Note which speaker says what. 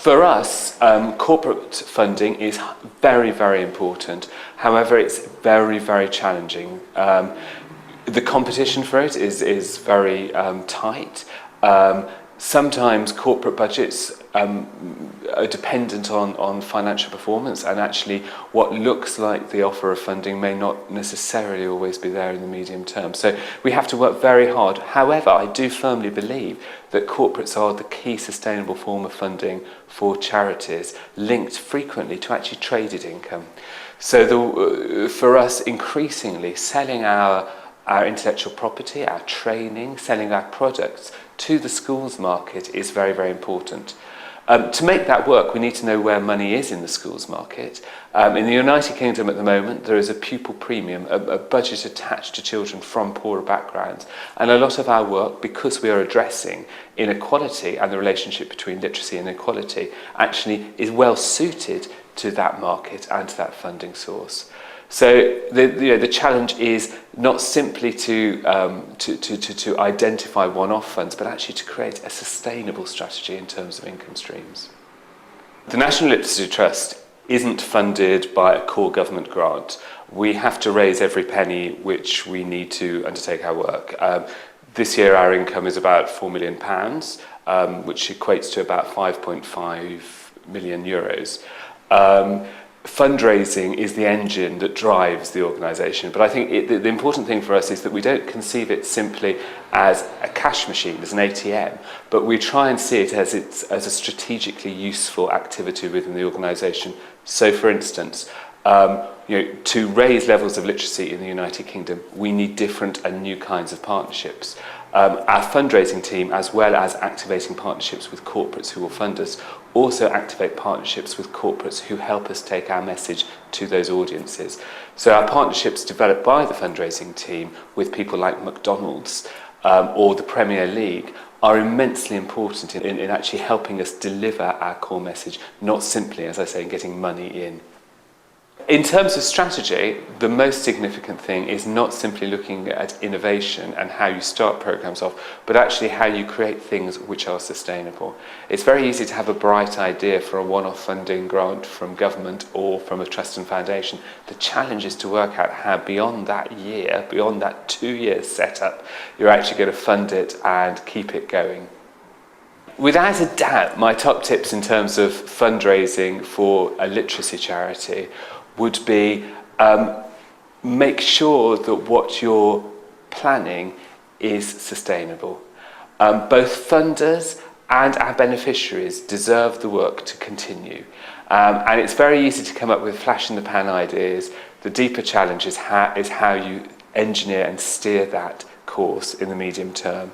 Speaker 1: For us, corporate funding is very, very important. However, it's very, very challenging. The competition for it is very tight. Sometimes corporate budgets are dependent on financial performance, and actually what looks like the offer of funding may not necessarily always be there in the medium term. So we have to work very hard. However, I do firmly believe that corporates are the key sustainable form of funding for charities, linked frequently to actually traded income. So for us, increasingly selling our intellectual property, our training, selling our products to the schools market is very, very important. To make that work, we need to know where money is in the schools market. In the United Kingdom at the moment, there is a pupil premium, a budget attached to children from poorer backgrounds. And a lot of our work, because we are addressing inequality and the relationship between literacy and equality, actually is well suited to that market and to that funding source. So the challenge is not simply to identify one-off funds, but actually to create a sustainable strategy in terms of income streams. The National Literacy Trust isn't funded by a core government grant. We have to raise every penny which we need to undertake our work. This year our income is about £4 million, which equates to about 5.5 million euros. Fundraising is the engine that drives the organisation, but I think the important thing for us is that we don't conceive it simply as a cash machine, as an ATM, but we try and see it as a strategically useful activity within the organisation. So, for instance, to raise levels of literacy in the United Kingdom, we need different and new kinds of partnerships. Our fundraising team, as well as activating partnerships with corporates who will fund us, also activate partnerships with corporates who help us take our message to those audiences. So our partnerships developed by the fundraising team with people like McDonald's or the Premier League are immensely important in actually helping us deliver our core message, not simply, as I say, getting money in. In terms of strategy, the most significant thing is not simply looking at innovation and how you start programs off, but actually how you create things which are sustainable. It's very easy to have a bright idea for a one-off funding grant from government or from a trust and foundation. The challenge is to work out how beyond that year, beyond that 2 years setup, you're actually going to fund it and keep it going. Without a doubt, my top tips in terms of fundraising for a literacy charity would be make sure that what you're planning is sustainable. Both funders and our beneficiaries deserve the work to continue. And it's very easy to come up with flash-in-the-pan ideas. The deeper challenge is how you engineer and steer that course in the medium term.